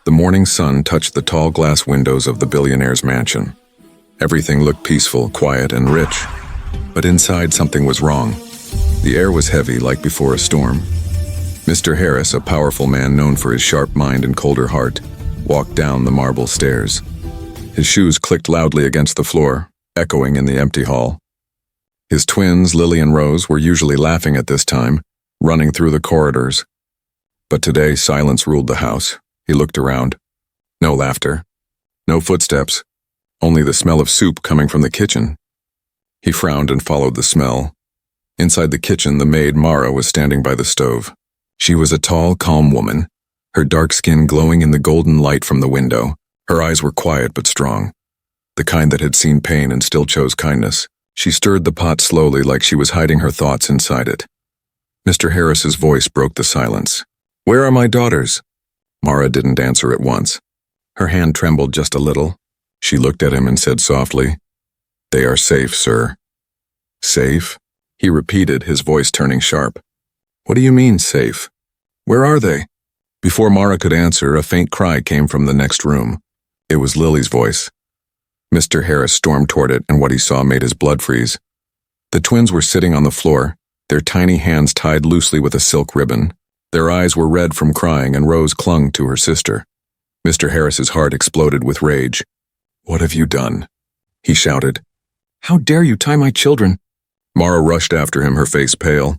The morning sun touched the tall glass windows of the billionaire's mansion. Everything looked peaceful, quiet, and rich. But inside something was wrong. The air was heavy, like before a storm. Mr. Harris, a powerful man known for his sharp mind and colder heart, walked down the marble stairs. His shoes clicked loudly against the floor, echoing in the empty hall. His twins, Lily and Rose, were usually laughing at this time, running through the corridors. But today, silence ruled the house. He looked around. No laughter. No footsteps. Only the smell of soup coming from the kitchen. He frowned and followed the smell. Inside the kitchen, the maid, Mara, was standing by the stove. She was a tall, calm woman, her dark skin glowing in the golden light from the window. Her eyes were quiet but strong, the kind that had seen pain and still chose kindness. She stirred the pot slowly, like she was hiding her thoughts inside it. Mr. Harris's voice broke the silence. "Where are my daughters?" Mara didn't answer at once. Her hand trembled just a little. She looked at him and said softly, "They are safe, sir." "Safe?" he repeated, his voice turning sharp. "What do you mean, safe? Where are they?" Before Mara could answer, a faint cry came from the next room. It was Lily's voice. Mr. Harris stormed toward it, and what he saw made his blood freeze. The twins were sitting on the floor, their tiny hands tied loosely with a silk ribbon. Their eyes were red from crying, and Rose clung to her sister. Mr. Harris's heart exploded with rage. "What have you done?" he shouted. "How dare you tie my children?" Mara rushed after him, her face pale.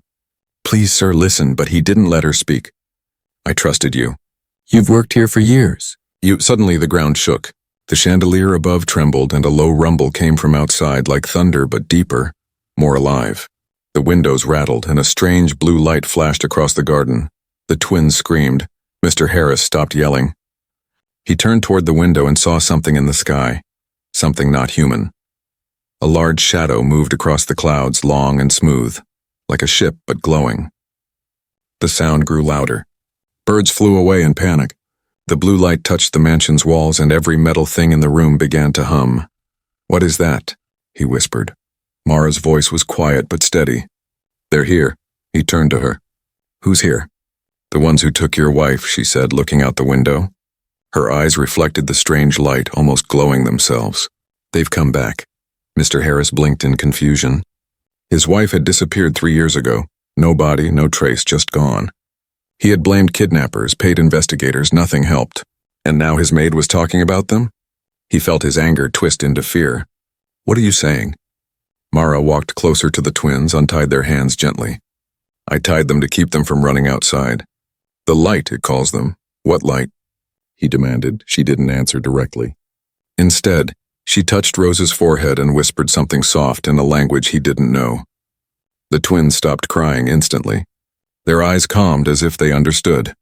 "Please, sir, listen," but he didn't let her speak. "I trusted you. You've worked here for years." Suddenly the ground shook. The chandelier above trembled, and a low rumble came from outside, like thunder, but deeper, more alive. The windows rattled, and a strange blue light flashed across the garden. The twins screamed. Mr. Harris stopped yelling. He turned toward the window and saw something in the sky, something not human. A large shadow moved across the clouds, long and smooth, like a ship but glowing. The sound grew louder. Birds flew away in panic. The blue light touched the mansion's walls, and every metal thing in the room began to hum. "What is that?" he whispered. Mara's voice was quiet but steady. "They're here." He turned to her. "Who's here?" "The ones who took your wife," she said, looking out the window. Her eyes reflected the strange light, almost glowing themselves. "They've come back." Mr. Harris blinked in confusion. His wife had disappeared 3 years ago. No body, no trace, just gone. He had blamed kidnappers, paid investigators, nothing helped. And now his maid was talking about them? He felt his anger twist into fear. "What are you saying?" Mara walked closer to the twins, untied their hands gently. "I tied them to keep them from running outside. The light, it calls them." "What light?" he demanded. She didn't answer directly. Instead, she touched Rose's forehead and whispered something soft in a language he didn't know. The twins stopped crying instantly. Their eyes calmed as if they understood.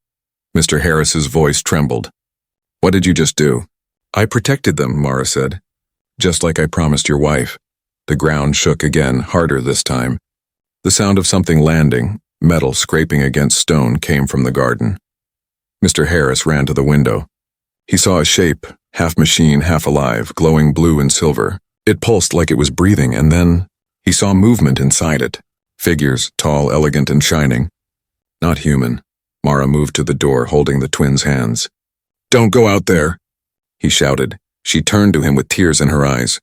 Mr. Harris's voice trembled. "What did you just do?" "I protected them," Mara said. "Just like I promised your wife." The ground shook again, harder this time. The sound of something landing, metal scraping against stone, came from the garden. Mr. Harris ran to the window. He saw a shape, half machine, half alive, glowing blue and silver. It pulsed like it was breathing, and then he saw movement inside it. Figures, tall, elegant, and shining. Not human. Mara moved to the door, holding the twins' hands. "Don't go out there," he shouted. She turned to him with tears in her eyes.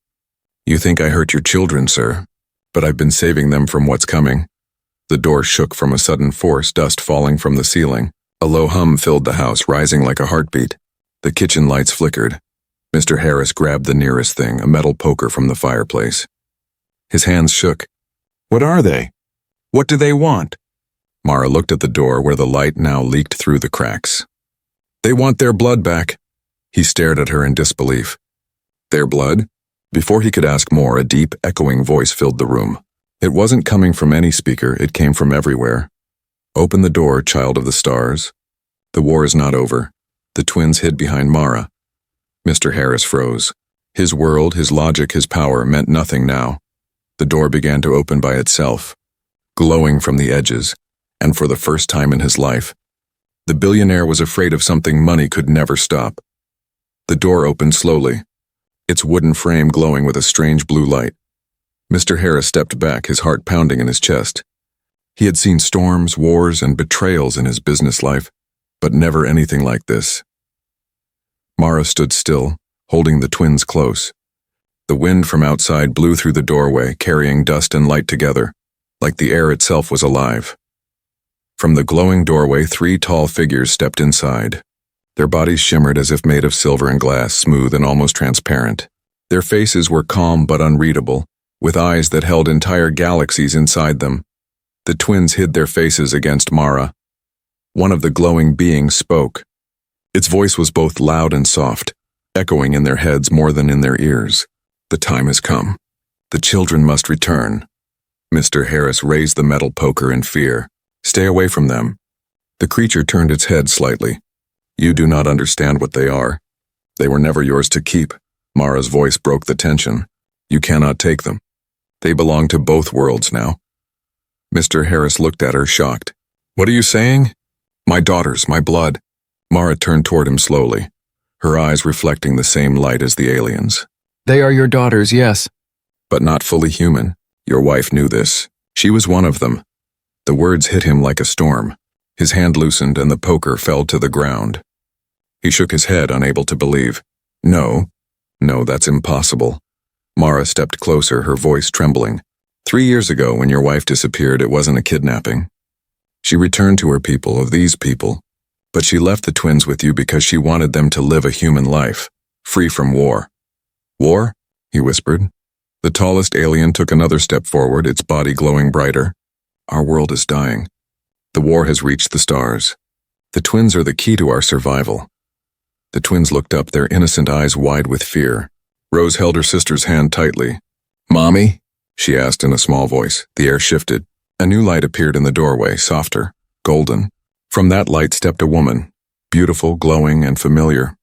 "You think I hurt your children, sir, but I've been saving them from what's coming." The door shook from a sudden force, dust falling from the ceiling. A low hum filled the house, rising like a heartbeat. The kitchen lights flickered. Mr. Harris grabbed the nearest thing, a metal poker from the fireplace. His hands shook. "What are they? What do they want?" Mara looked at the door, where the light now leaked through the cracks. "They want their blood back." He stared at her in disbelief. "Their blood?" Before he could ask more, a deep, echoing voice filled the room. It wasn't coming from any speaker, it came from everywhere. "Open the door, child of the stars. The war is not over." The twins hid behind Mara. Mr. Harris froze. His world, his logic, his power meant nothing now. The door began to open by itself, glowing from the edges, and for the first time in his life, the billionaire was afraid of something money could never stop. The door opened slowly, its wooden frame glowing with a strange blue light. Mr. Harris stepped back, his heart pounding in his chest. He had seen storms, wars, and betrayals in his business life, but never anything like this. Mara stood still, holding the twins close. The wind from outside blew through the doorway, carrying dust and light together, like the air itself was alive. From the glowing doorway, 3 tall figures stepped inside. Their bodies shimmered as if made of silver and glass, smooth and almost transparent. Their faces were calm but unreadable, with eyes that held entire galaxies inside them. The twins hid their faces against Mara. One of the glowing beings spoke. Its voice was both loud and soft, echoing in their heads more than in their ears. The time has come. The children must return. Mr. Harris raised the metal poker in fear. Stay away from them. The creature turned its head slightly. You do not understand what they are. They were never yours to keep. Mara's voice broke the tension. You cannot take them. They belong to both worlds now. Mr. Harris looked at her, shocked. What are you saying? My daughters, my blood. Mara turned toward him slowly, her eyes reflecting the same light as the aliens. They are your daughters, yes. But not fully human. Your wife knew this. She was one of them. The words hit him like a storm. His hand loosened and the poker fell to the ground. He shook his head, unable to believe. No, that's impossible. Mara stepped closer, her voice trembling. 3 years ago, when your wife disappeared, it wasn't a kidnapping. She returned to her people, of these people, but she left the twins with you because she wanted them to live a human life, free from war. War? He whispered. The tallest alien took another step forward, its body glowing brighter. Our world is dying. The war has reached the stars. The twins are the key to our survival. The twins looked up, their innocent eyes wide with fear. Rose held her sister's hand tightly. Mommy? She asked in a small voice. The air shifted. A new light appeared in the doorway, softer, golden. From that light stepped a woman, beautiful, glowing, and familiar.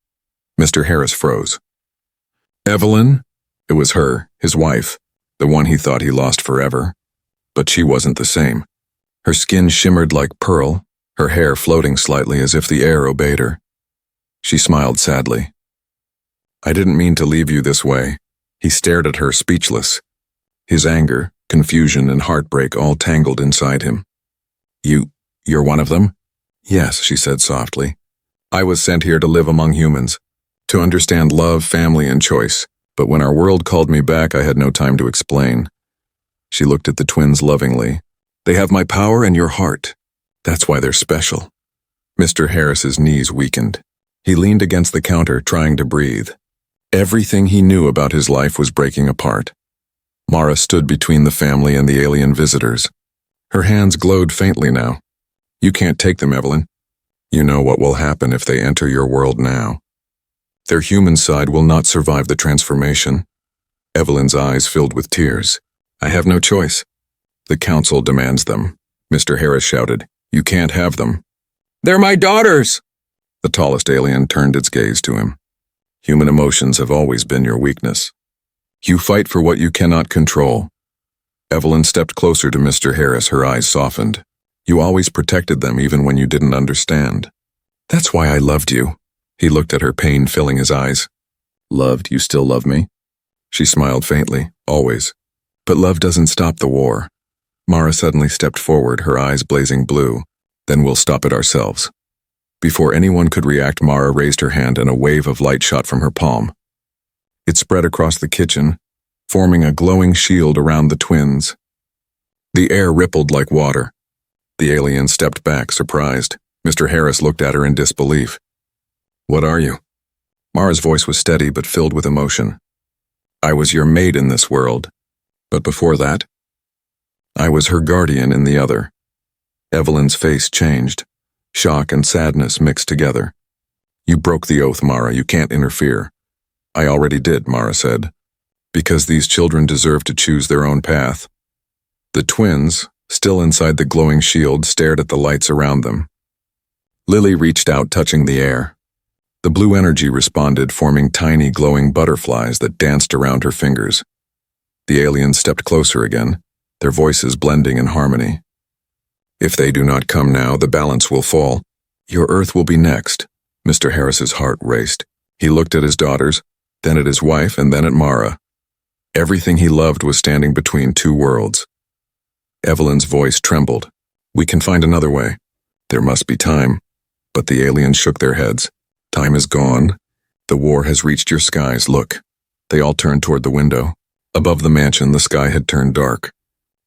Mr. Harris froze. Evelyn? It was her, his wife, the one he thought he lost forever. But she wasn't the same. Her skin shimmered like pearl, her hair floating slightly as if the air obeyed her. She smiled sadly. I didn't mean to leave you this way. He stared at her, speechless. His anger, confusion, and heartbreak all tangled inside him. You're one of them? Yes, she said softly. I was sent here to live among humans, to understand love, family, and choice. But when our world called me back, I had no time to explain. She looked at the twins lovingly. They have my power and your heart. That's why they're special. Mr. Harris's knees weakened. He leaned against the counter, trying to breathe. Everything he knew about his life was breaking apart. Mara stood between the family and the alien visitors. Her hands glowed faintly now. You can't take them, Evelyn. You know what will happen if they enter your world now. Their human side will not survive the transformation. Evelyn's eyes filled with tears. I have no choice. The council demands them. Mr. Harris shouted. You can't have them. They're my daughters! The tallest alien turned its gaze to him. Human emotions have always been your weakness. You fight for what you cannot control. Evelyn stepped closer to Mr. Harris, her eyes softened. You always protected them even when you didn't understand. That's why I loved you. He looked at her, pain filling his eyes. Loved? You still love me? She smiled faintly. Always. But love doesn't stop the war. Mara suddenly stepped forward, her eyes blazing blue. Then we'll stop it ourselves. Before anyone could react, Mara raised her hand and a wave of light shot from her palm. It spread across the kitchen, forming a glowing shield around the twins. The air rippled like water. The alien stepped back, surprised. Mr. Harris looked at her in disbelief. What are you? Mara's voice was steady but filled with emotion. I was your maid in this world, but before that, I was her guardian in the other. Evelyn's face changed. Shock and sadness mixed together. You broke the oath, Mara. You can't interfere. I already did, Mara said, because these children deserve to choose their own path. The twins, still inside the glowing shield, stared at the lights around them. Lily reached out, touching the air. The blue energy responded, forming tiny glowing butterflies that danced around her fingers. The aliens stepped closer again, their voices blending in harmony. If they do not come now, the balance will fall. Your Earth will be next. Mr. Harris's heart raced. He looked at his daughters, then at his wife, and then at Mara. Everything he loved was standing between two worlds. Evelyn's voice trembled. We can find another way. There must be time. But the aliens shook their heads. Time is gone. The war has reached your skies, look. They all turned toward the window. Above the mansion, the sky had turned dark.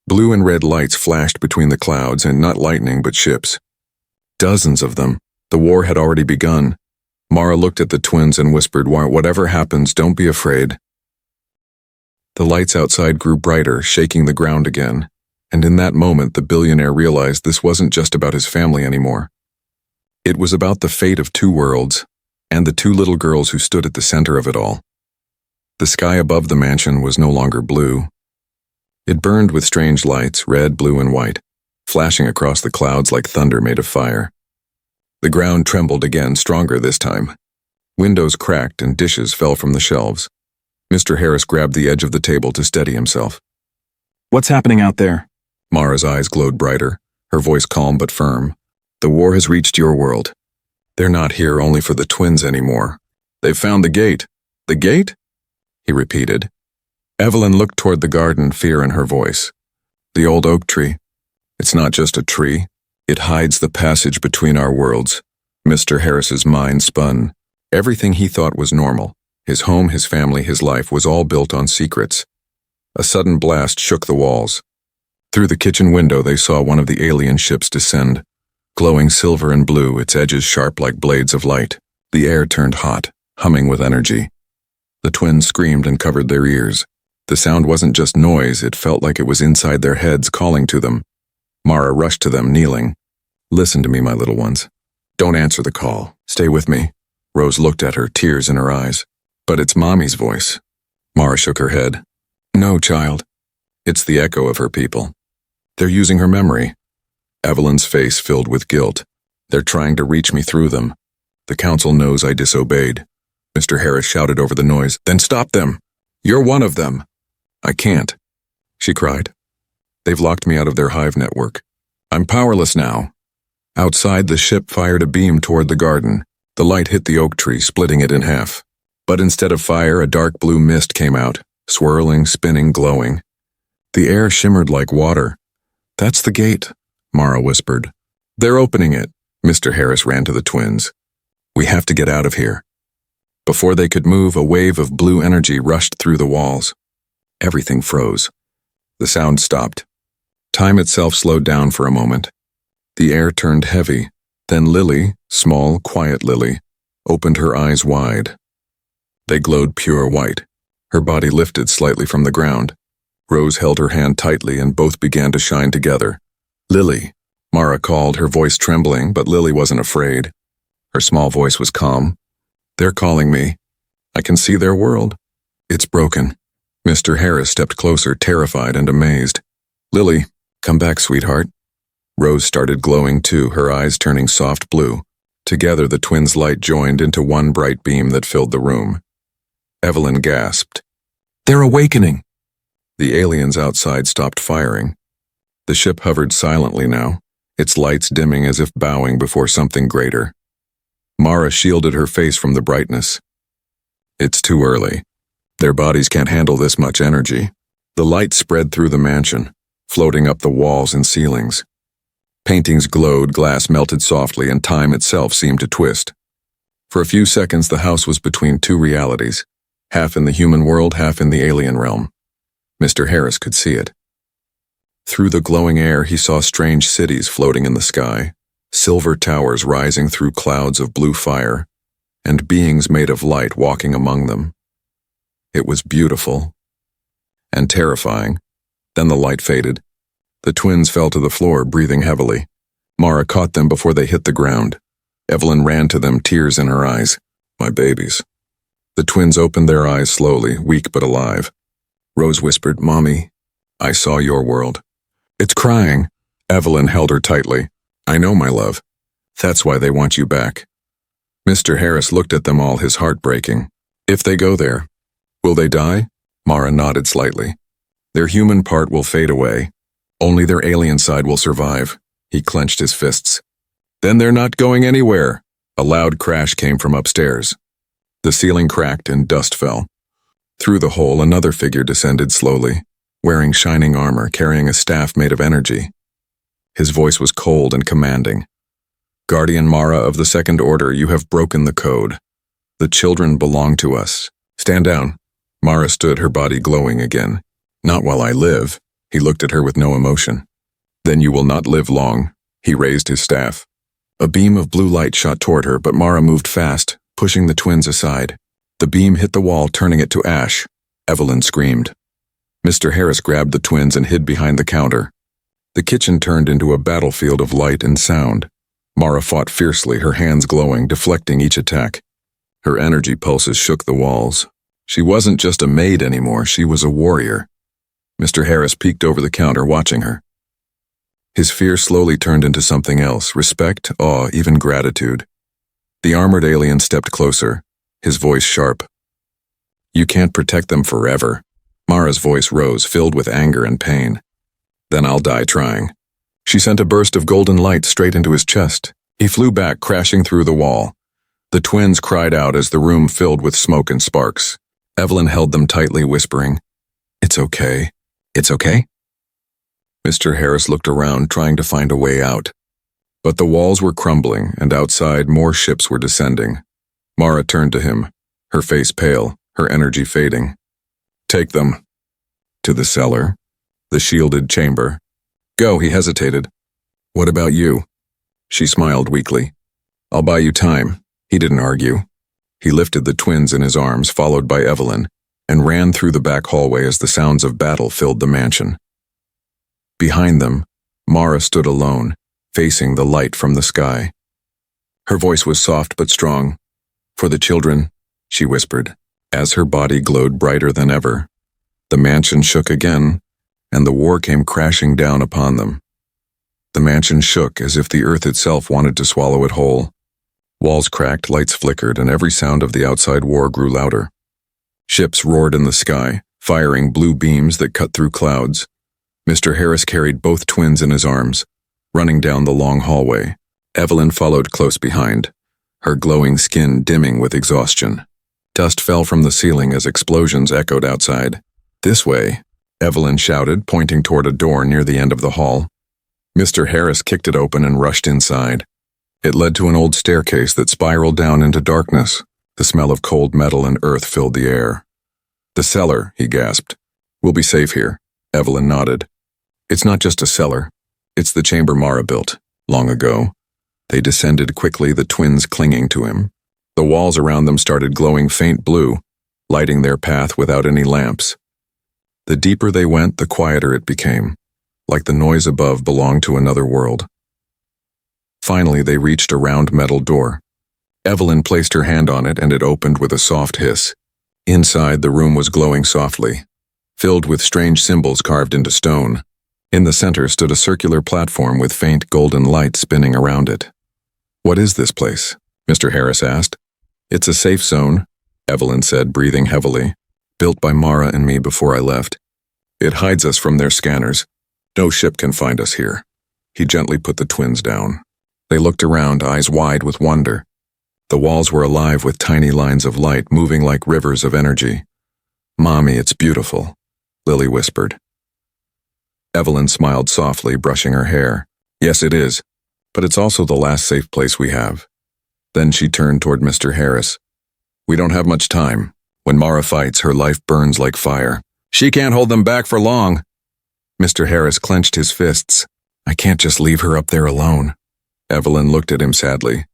Blue and red lights flashed between the clouds, and not lightning but ships. Dozens of them. The war had already begun. Mara looked at the twins and whispered, "Whatever happens, don't be afraid." The lights outside grew brighter, shaking the ground again, and in that moment the billionaire realized this wasn't just about his family anymore. It was about the fate of two worlds, and the two little girls who stood at the center of it all. The sky above the mansion was no longer blue. It burned with strange lights, red, blue, and white, flashing across the clouds like thunder made of fire. The ground trembled again, stronger this time. Windows cracked and dishes fell from the shelves. Mr. Harris grabbed the edge of the table to steady himself. What's happening out there? Mara's eyes glowed brighter, her voice calm but firm. The war has reached your world. They're not here only for the twins anymore. They've found the gate. The gate? He repeated. Evelyn looked toward the garden, fear in her voice. The old oak tree. It's not just a tree. It hides the passage between our worlds. Mr. Harris's mind spun. Everything he thought was normal, his home, his family, his life, was all built on secrets. A sudden blast shook the walls. Through the kitchen window they saw one of the alien ships descend, glowing silver and blue, its edges sharp like blades of light. The air turned hot, humming with energy. The twins screamed and covered their ears. The sound wasn't just noise, it felt like it was inside their heads calling to them. Mara rushed to them, kneeling. "Listen to me, my little ones. Don't answer the call. Stay with me." Rose looked at her, tears in her eyes. "But it's Mommy's voice." Mara shook her head. "No, child. It's the echo of her people. They're using her memory." Evelyn's face filled with guilt. "They're trying to reach me through them. The council knows I disobeyed." Mr. Harris shouted over the noise, "Then stop them! You're one of them!" "I can't," she cried. "They've locked me out of their hive network. I'm powerless now." Outside, the ship fired a beam toward the garden. The light hit the oak tree, splitting it in half. But instead of fire, a dark blue mist came out, swirling, spinning, glowing. The air shimmered like water. "That's the gate," Mara whispered. "They're opening it." Mr. Harris ran to the twins. "We have to get out of here." Before they could move, a wave of blue energy rushed through the walls. Everything froze. The sound stopped. Time itself slowed down for a moment. The air turned heavy. Then Lily, small, quiet Lily, opened her eyes wide. They glowed pure white. Her body lifted slightly from the ground. Rose held her hand tightly and both began to shine together. "Lily," Mara called, her voice trembling, but Lily wasn't afraid. Her small voice was calm. "They're calling me. I can see their world. It's broken." Mr. Harris stepped closer, terrified and amazed. "Lily, come back, sweetheart." Rose started glowing too, her eyes turning soft blue. Together the twins' light joined into one bright beam that filled the room. Evelyn gasped. "They're awakening!" The aliens outside stopped firing. The ship hovered silently now, its lights dimming as if bowing before something greater. Mara shielded her face from the brightness. "It's too early. Their bodies can't handle this much energy." The light spread through the mansion, floating up the walls and ceilings. Paintings glowed, glass melted softly, and time itself seemed to twist. For a few seconds the house was between two realities, half in the human world, half in the alien realm. Mr. Harris could see it. Through the glowing air he saw strange cities floating in the sky, silver towers rising through clouds of blue fire, and beings made of light walking among them. It was beautiful and terrifying. Then the light faded. The twins fell to the floor, breathing heavily. Mara caught them before they hit the ground. Evelyn ran to them, tears in her eyes. "My babies." The twins opened their eyes slowly, weak but alive. Rose whispered, "Mommy, I saw your world." "It's crying." Evelyn held her tightly. "I know, my love. That's why they want you back." Mr. Harris looked at them all, his heart breaking. "If they go there, will they die?" Mara nodded slightly. "Their human part will fade away. Only their alien side will survive." He clenched his fists. "Then they're not going anywhere." A loud crash came from upstairs. The ceiling cracked and dust fell. Through the hole, another figure descended slowly, wearing shining armor, carrying a staff made of energy. His voice was cold and commanding. "Guardian Mara of the Second Order, you have broken the code. The children belong to us. Stand down. Mara stood, her body glowing again. Not while I live. He looked at her with no emotion. Then you will not live long. He raised his staff. A beam of blue light shot toward her, but Mara moved fast, pushing the twins aside. The beam hit the wall, turning it to ash. Evelyn screamed. Mr. Harris grabbed the twins and hid behind the counter. The kitchen turned into a battlefield of light and sound. Mara fought fiercely, her hands glowing, deflecting each attack. Her energy pulses shook the walls. She wasn't just a maid anymore, she was a warrior. Mr. Harris peeked over the counter, watching her. His fear slowly turned into something else, respect, awe, even gratitude. The armored alien stepped closer, his voice sharp. You can't protect them forever. Mara's voice rose, filled with anger and pain. Then I'll die trying. She sent a burst of golden light straight into his chest. He flew back, crashing through the wall. The twins cried out as the room filled with smoke and sparks. Evelyn held them tightly, whispering, "It's okay. It's okay?" Mr. Harris looked around, trying to find a way out. But the walls were crumbling, and outside more ships were descending. Mara turned to him, her face pale, her energy fading. Take them. To the cellar. The shielded chamber. Go, he hesitated. What about you? She smiled weakly. I'll buy you time. He didn't argue. He lifted the twins in his arms, followed by Evelyn, and ran through the back hallway as the sounds of battle filled the mansion. Behind them, Mara stood alone, facing the light from the sky. Her voice was soft but strong. For the children, she whispered, as her body glowed brighter than ever. The mansion shook again, and the war came crashing down upon them. The mansion shook as if the earth itself wanted to swallow it whole. Walls cracked, lights flickered, and every sound of the outside war grew louder. Ships roared in the sky, firing blue beams that cut through clouds. Mr. Harris carried both twins in his arms, running down the long hallway. Evelyn followed close behind, her glowing skin dimming with exhaustion. Dust fell from the ceiling as explosions echoed outside. This way, Evelyn shouted, pointing toward a door near the end of the hall. Mr. Harris kicked it open and rushed inside. It led to an old staircase that spiraled down into darkness. The smell of cold metal and earth filled the air. The cellar, he gasped. We'll be safe here. Evelyn nodded. It's not just a cellar. It's the chamber Mara built, long ago. They descended quickly, the twins clinging to him. The walls around them started glowing faint blue, lighting their path without any lamps. The deeper they went, the quieter it became, like the noise above belonged to another world. Finally, they reached a round metal door. Evelyn placed her hand on it, and it opened with a soft hiss. Inside, the room was glowing softly, filled with strange symbols carved into stone. In the center stood a circular platform with faint golden light spinning around it. What is this place? Mr. Harris asked. It's a safe zone, Evelyn said, breathing heavily. Built by Mara and me before I left. It hides us from their scanners. No ship can find us here. He gently put the twins down. They looked around, eyes wide with wonder. The walls were alive with tiny lines of light moving like rivers of energy. Mommy, it's beautiful, Lily whispered. Evelyn smiled softly, brushing her hair. Yes, it is, but it's also the last safe place we have. Then she turned toward Mr. Harris. We don't have much time. When Mara fights, her life burns like fire. She can't hold them back for long. Mr. Harris clenched his fists. I can't just leave her up there alone. Evelyn looked at him sadly.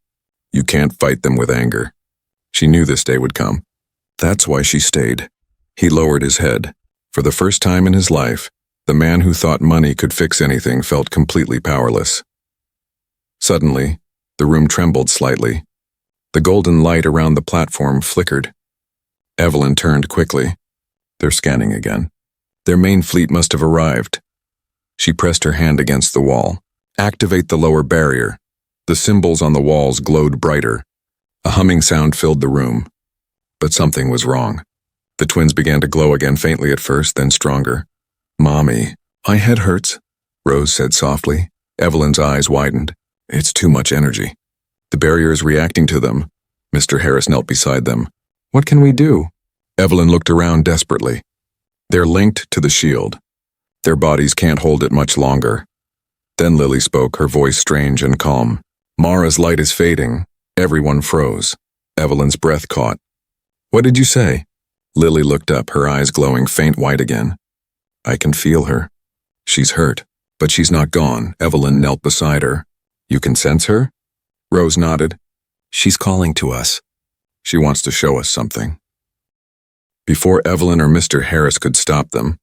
You can't fight them with anger. She knew this day would come. That's why she stayed. He lowered his head. For the first time in his life, the man who thought money could fix anything felt completely powerless. Suddenly, the room trembled slightly. The golden light around the platform flickered. Evelyn turned quickly. They're scanning again. Their main fleet must have arrived. She pressed her hand against the wall. Activate the lower barrier. The symbols on the walls glowed brighter. A humming sound filled the room. But something was wrong. The twins began to glow again, faintly at first, then stronger. Mommy, my head hurts, Rose said softly. Evelyn's eyes widened. It's too much energy. The barrier is reacting to them. Mr. Harris knelt beside them. What can we do? Evelyn looked around desperately. They're linked to the shield. Their bodies can't hold it much longer. Then Lily spoke, her voice strange and calm. Mara's light is fading. Everyone froze. Evelyn's breath caught. What did you say? Lily looked up, her eyes glowing faint white again. I can feel her. She's hurt, but she's not gone. Evelyn knelt beside her. You can sense her? Rose nodded. She's calling to us. She wants to show us something. Before Evelyn or Mr. Harris could stop them,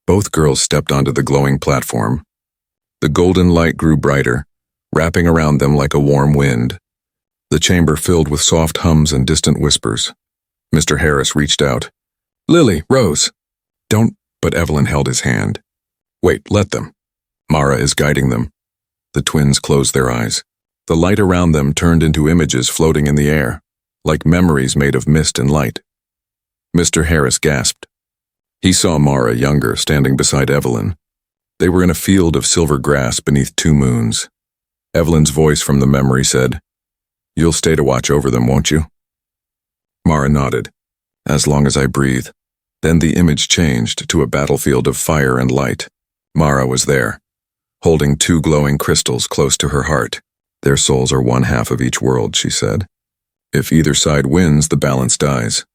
both girls stepped onto the glowing platform. The golden light grew brighter, wrapping around them like a warm wind. The chamber filled with soft hums and distant whispers. Mr. Harris reached out. Lily, Rose. Don't, but Evelyn held his hand. Wait, let them. Mara is guiding them. The twins closed their eyes. The light around them turned into images floating in the air, like memories made of mist and light. Mr. Harris gasped. He saw Mara, younger, standing beside Evelyn. They were in a field of silver grass beneath 2 moons. Evelyn's voice from the memory said, You'll stay to watch over them, won't you? Mara nodded. As long as I breathe. Then the image changed to a battlefield of fire and light. Mara was there, holding 2 glowing crystals close to her heart. Their souls are 1/2 of each world, she said. If either side wins, the balance dies.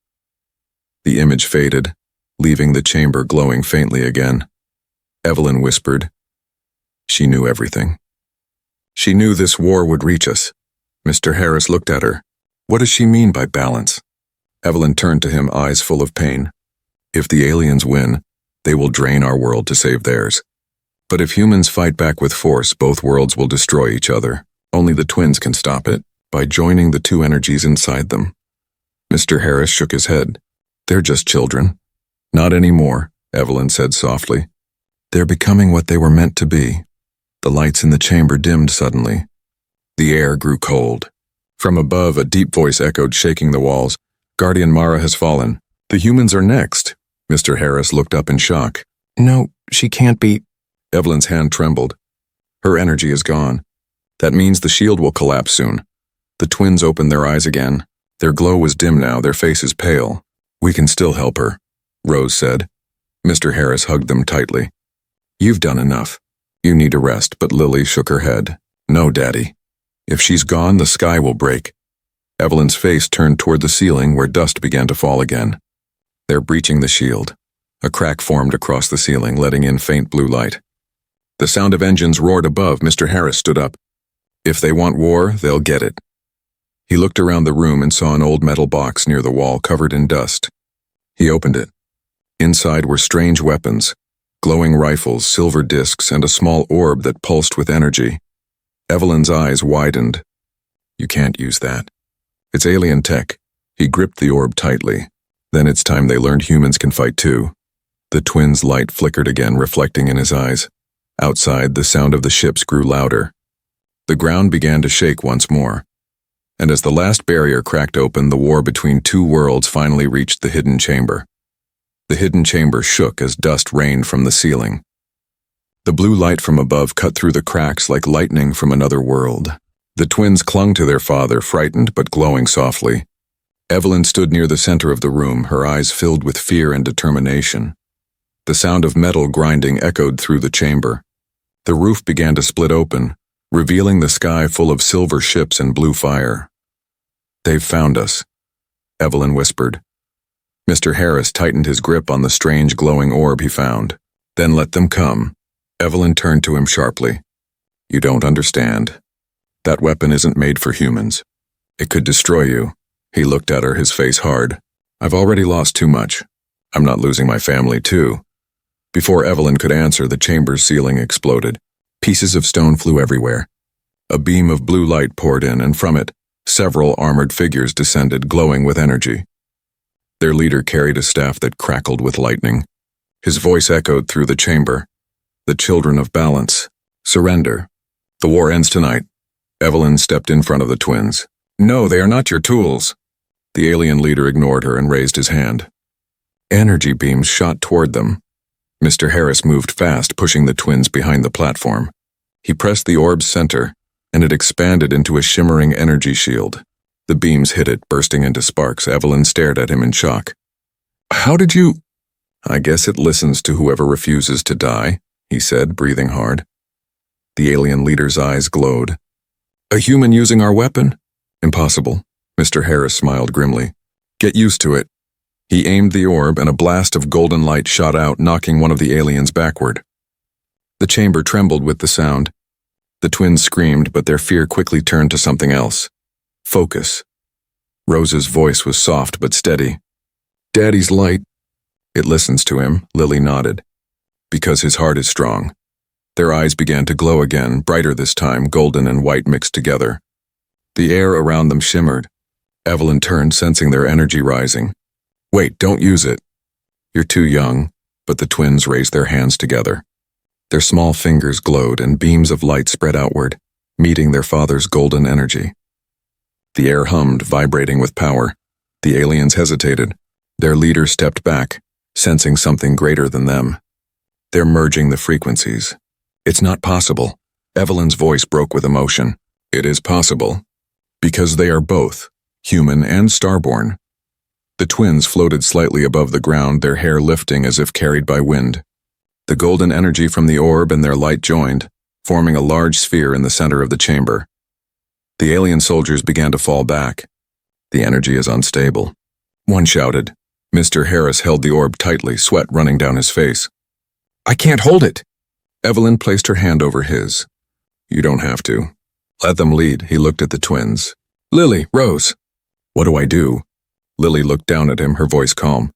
The image faded, leaving the chamber glowing faintly again. Evelyn whispered. She knew everything. She knew this war would reach us. Mr. Harris looked at her. What does she mean by balance? Evelyn turned to him, eyes full of pain. If the aliens win, they will drain our world to save theirs. But if humans fight back with force, both worlds will destroy each other. Only the twins can stop it, by joining the 2 energies inside them. Mr. Harris shook his head. They're just children. Not anymore, Evelyn said softly. They're becoming what they were meant to be. The lights in the chamber dimmed suddenly. The air grew cold. From above, a deep voice echoed, shaking the walls. Guardian Mara has fallen. The humans are next. Mr. Harris looked up in shock. No, she can't be. Evelyn's hand trembled. Her energy is gone. That means the shield will collapse soon. The twins opened their eyes again. Their glow was dim now, their faces pale. We can still help her, Rose said. Mr. Harris hugged them tightly. You've done enough. You need to rest, but Lily shook her head. No, Daddy. If she's gone, the sky will break. Evelyn's face turned toward the ceiling where dust began to fall again. They're breaching the shield. A crack formed across the ceiling, letting in faint blue light. The sound of engines roared above. Mr. Harris stood up. If they want war, they'll get it. He looked around the room and saw an old metal box near the wall covered in dust. He opened it. Inside were strange weapons, glowing rifles, silver discs, and a small orb that pulsed with energy. Evelyn's eyes widened. You can't use that. It's alien tech. He gripped the orb tightly. Then it's time they learned humans can fight too. The twins' light flickered again, reflecting in his eyes. Outside, the sound of the ships grew louder. The ground began to shake once more. And as the last barrier cracked open, the war between 2 worlds finally reached the hidden chamber. The hidden chamber shook as dust rained from the ceiling. The blue light from above cut through the cracks like lightning from another world. The twins clung to their father, frightened but glowing softly. Evelyn stood near the center of the room, her eyes filled with fear and determination. The sound of metal grinding echoed through the chamber. The roof began to split open, revealing the sky full of silver ships and blue fire. They've found us, Evelyn whispered. Mr. Harris tightened his grip on the strange glowing orb he found. Then let them come. Evelyn turned to him sharply. You don't understand. That weapon isn't made for humans. It could destroy you. He looked at her, his face hard. I've already lost too much. I'm not losing my family, too. Before Evelyn could answer, the chamber's ceiling exploded. Pieces of stone flew everywhere. A beam of blue light poured in, and from it, several armored figures descended, glowing with energy. Their leader carried a staff that crackled with lightning. His voice echoed through the chamber. The children of balance. Surrender. The war ends tonight. Evelyn stepped in front of the twins. No, they are not your tools. The alien leader ignored her and raised his hand. Energy beams shot toward them. Mr. Harris moved fast, pushing the twins behind the platform. He pressed the orb's center, and it expanded into a shimmering energy shield. The beams hit it, bursting into sparks. Evelyn stared at him in shock. How did you... I guess it listens to whoever refuses to die, he said, breathing hard. The alien leader's eyes glowed. A human using our weapon? Impossible, Mr. Harris smiled grimly. Get used to it. He aimed the orb and a blast of golden light shot out, knocking one of the aliens backward. The chamber trembled with the sound. The twins screamed, but their fear quickly turned to something else. Focus. Rose's voice was soft but steady. Daddy's light. It listens to him, Lily nodded. Because his heart is strong. Their eyes began to glow again, brighter this time, golden and white mixed together. The air around them shimmered. Evelyn turned, sensing their energy rising. Wait, don't use it. You're too young, but the twins raised their hands together. Their small fingers glowed and beams of light spread outward, meeting their father's golden energy. The air hummed, vibrating with power. The aliens hesitated. Their leader stepped back, sensing something greater than them. They're merging the frequencies. It's not possible. Evelyn's voice broke with emotion. It is possible. Because they are both, human and starborn. The twins floated slightly above the ground, their hair lifting as if carried by wind. The golden energy from the orb and their light joined, forming a large sphere in the center of the chamber. The alien soldiers began to fall back. The energy is unstable. One shouted. Mr. Harris held the orb tightly, sweat running down his face. I can't hold it. Evelyn placed her hand over his. You don't have to. Let them lead. He looked at the twins. Lily, Rose. What do I do? Lily looked down at him, her voice calm.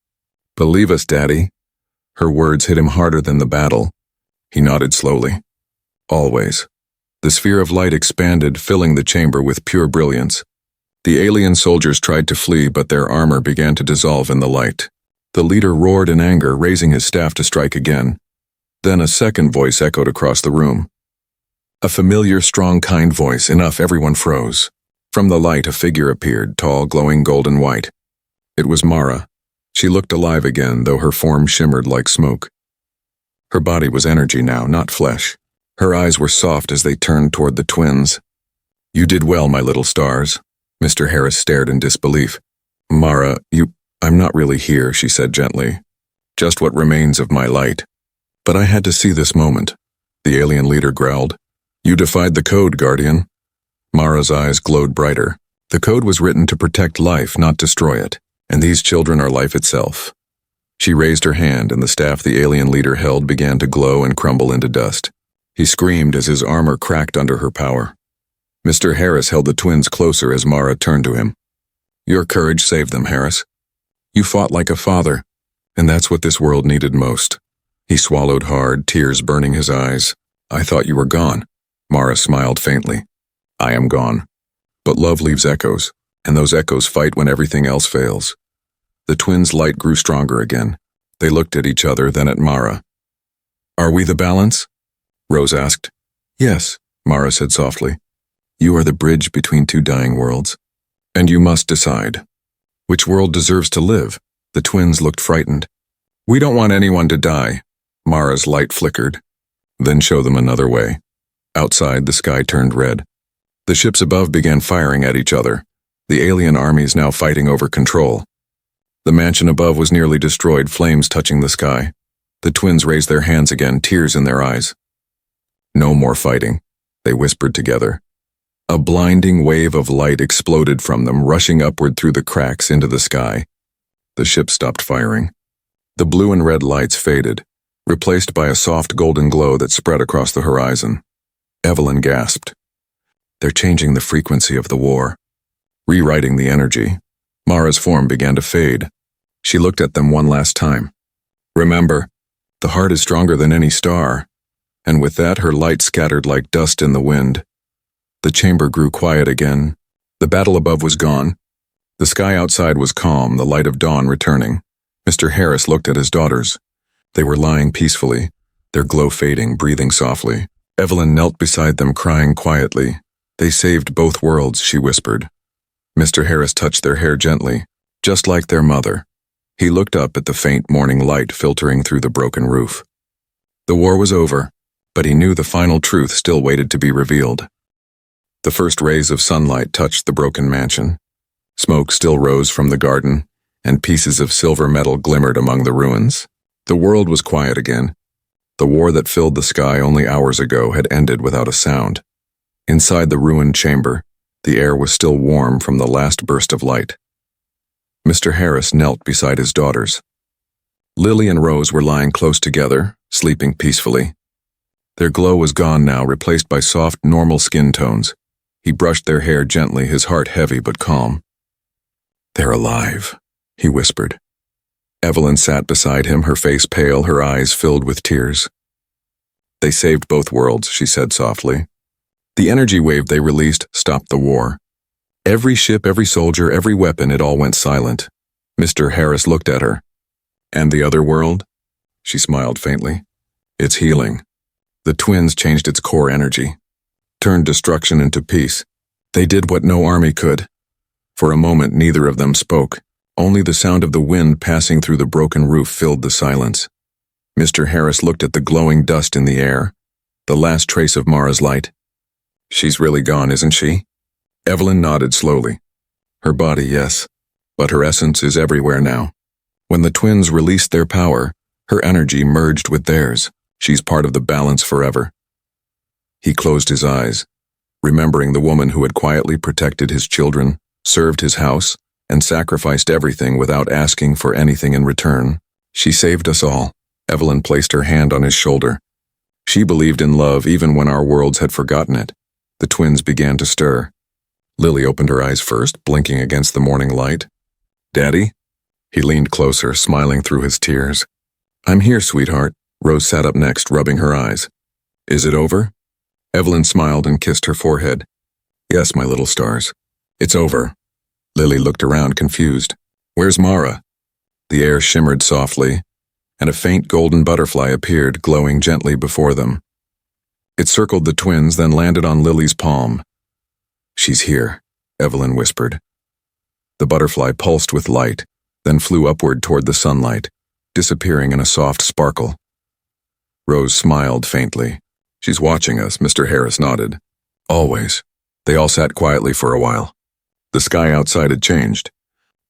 Believe us, Daddy. Her words hit him harder than the battle. He nodded slowly. Always. The sphere of light expanded, filling the chamber with pure brilliance. The alien soldiers tried to flee, but their armor began to dissolve in the light. The leader roared in anger, raising his staff to strike again. Then a second voice echoed across the room. A familiar, strong, kind voice. Enough, everyone froze. From the light, a figure appeared, tall, glowing golden white. It was Mara. She looked alive again, though her form shimmered like smoke. Her body was energy now, not flesh. Her eyes were soft as they turned toward the twins. You did well, my little stars. Mr. Harris stared in disbelief. Mara, I'm not really here, she said gently. Just what remains of my light. But I had to see this moment. The alien leader growled. You defied the code, Guardian. Mara's eyes glowed brighter. The code was written to protect life, not destroy it. And these children are life itself. She raised her hand, and the staff the alien leader held began to glow and crumble into dust. He screamed as his armor cracked under her power. Mr. Harris held the twins closer as Mara turned to him. Your courage saved them, Harris. You fought like a father, and that's what this world needed most. He swallowed hard, tears burning his eyes. I thought you were gone. Mara smiled faintly. I am gone. But love leaves echoes. And those echoes fight when everything else fails. The twins' light grew stronger again. They looked at each other, then at Mara. Are we the balance? Rose asked. Yes, Mara said softly. You are the bridge between two dying worlds. And you must decide. Which world deserves to live? The twins looked frightened. We don't want anyone to die. Mara's light flickered. Then show them another way. Outside, the sky turned red. The ships above began firing at each other. The alien armies now fighting over control. The mansion above was nearly destroyed, flames touching the sky. The twins raised their hands again, tears in their eyes. No more fighting, they whispered together. A blinding wave of light exploded from them, rushing upward through the cracks into the sky. The ship stopped firing. The blue and red lights faded, replaced by a soft golden glow that spread across the horizon. Evelyn gasped. They're changing the frequency of the war. Rewriting the energy. Mara's form began to fade. She looked at them one last time. Remember, the heart is stronger than any star. And with that, her light scattered like dust in the wind. The chamber grew quiet again. The battle above was gone. The sky outside was calm, the light of dawn returning. Mr. Harris looked at his daughters. They were lying peacefully, their glow fading, breathing softly. Evelyn knelt beside them, crying quietly. They saved both worlds, she whispered. Mr. Harris touched their hair gently, just like their mother. He looked up at the faint morning light filtering through the broken roof. The war was over, but he knew the final truth still waited to be revealed. The first rays of sunlight touched the broken mansion. Smoke still rose from the garden, and pieces of silver metal glimmered among the ruins. The world was quiet again. The war that filled the sky only hours ago had ended without a sound. Inside the ruined chamber, The air was still warm from the last burst of light. Mr. Harris knelt beside his daughters. Lily and Rose were lying close together, sleeping peacefully. Their glow was gone now, replaced by soft, normal skin tones. He brushed their hair gently, his heart heavy but calm. "They're alive," he whispered. Evelyn sat beside him, her face pale, her eyes filled with tears. "They saved both worlds," she said softly. "The energy wave they released stopped the war. Every ship, every soldier, every weapon, it all went silent." Mr. Harris looked at her. "And the other world?" She smiled faintly. "It's healing. The twins changed its core energy, turned destruction into peace. They did what no army could." For a moment, neither of them spoke. Only the sound of the wind passing through the broken roof filled the silence. Mr. Harris looked at the glowing dust in the air, the last trace of Mara's light. "She's really gone, isn't she?" Evelyn nodded slowly. "Her body, yes, but her essence is everywhere now. When the twins released their power, her energy merged with theirs. She's part of the balance forever." He closed his eyes, remembering the woman who had quietly protected his children, served his house, and sacrificed everything without asking for anything in return. "She saved us all." Evelyn placed her hand on his shoulder. She believed in love even when our worlds had forgotten it. The twins began to stir. Lily opened her eyes first, blinking against the morning light. "Daddy?" He leaned closer, smiling through his tears. "I'm here, sweetheart." Rose sat up next, rubbing her eyes. "Is it over?" Evelyn smiled and kissed her forehead. "Yes, my little stars. It's over." Lily looked around, confused. "Where's Mara?" The air shimmered softly, and a faint golden butterfly appeared, glowing gently before them. It circled the twins, then landed on Lily's palm. "She's here," Evelyn whispered. The butterfly pulsed with light, then flew upward toward the sunlight, disappearing in a soft sparkle. Rose smiled faintly. "She's watching us," Mr. Harris nodded. "Always." They all sat quietly for a while. The sky outside had changed.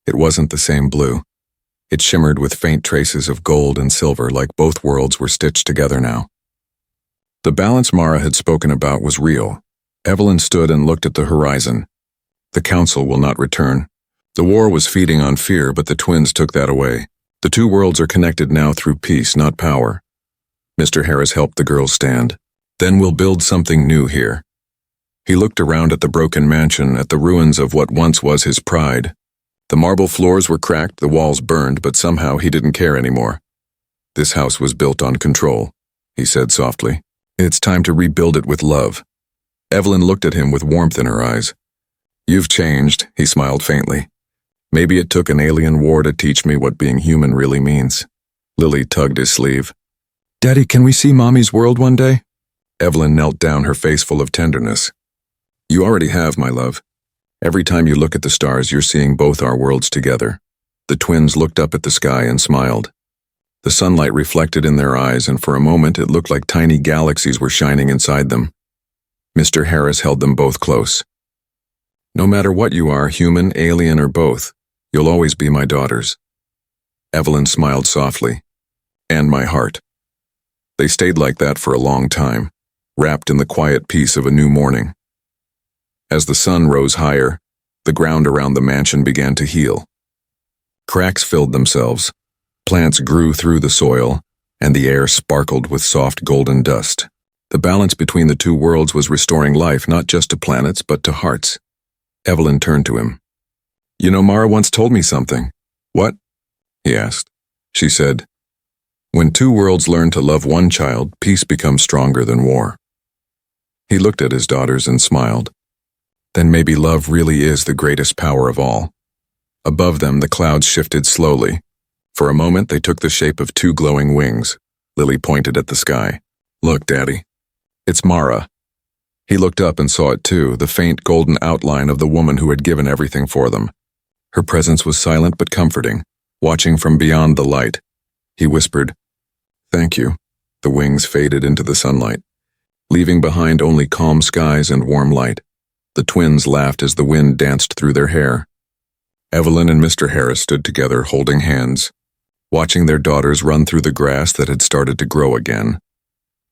It wasn't the same blue. It shimmered with faint traces of gold and silver, like both worlds were stitched together now. The balance Mara had spoken about was real. Evelyn stood and looked at the horizon. The council will not return. The war was feeding on fear, but the twins took that away. The two worlds are connected now through peace, not power. Mr. Harris helped the girls stand. "Then we'll build something new here." He looked around at the broken mansion, at the ruins of what once was his pride. The marble floors were cracked, the walls burned, but somehow he didn't care anymore. "This house was built on control," he said softly. "It's time to rebuild it with love." Evelyn looked at him with warmth in her eyes. "You've changed," he smiled faintly. "Maybe it took an alien war to teach me what being human really means." Lily tugged his sleeve. "Daddy, can we see Mommy's world one day?" Evelyn knelt down, her face full of tenderness. "You already have, my love. Every time you look at the stars, you're seeing both our worlds together." The twins looked up at the sky and smiled. The sunlight reflected in their eyes, and for a moment it looked like tiny galaxies were shining inside them. Mr. Harris held them both close. "No matter what you are, human, alien, or both, you'll always be my daughters." Evelyn smiled softly. "And my heart." They stayed like that for a long time, wrapped in the quiet peace of a new morning. As the sun rose higher, the ground around the mansion began to heal. Cracks filled themselves, plants grew through the soil, and the air sparkled with soft golden dust. The balance between the two worlds was restoring life not just to planets but to hearts. Evelyn turned to him. "You know, Mara once told me something." "What?" he asked. She said, "When two worlds learn to love one child, peace becomes stronger than war." He looked at his daughters and smiled. Then maybe love really is the greatest power of all. Above them, the clouds shifted slowly. For a moment, they took the shape of two glowing wings. Lily pointed at the sky. "Look, Daddy. It's Mara." He looked up and saw it too, the faint golden outline of the woman who had given everything for them. Her presence was silent but comforting, watching from beyond the light. He whispered, "Thank you." The wings faded into the sunlight, leaving behind only calm skies and warm light. The twins laughed as the wind danced through their hair. Evelyn and Mr. Harris stood together, holding hands, watching their daughters run through the grass that had started to grow again.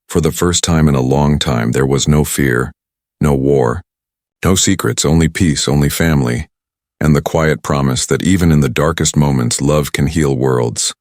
For the first time in a long time, there was no fear, no war, No secrets, only peace, only family, and the quiet promise that even in the darkest moments, love can heal worlds.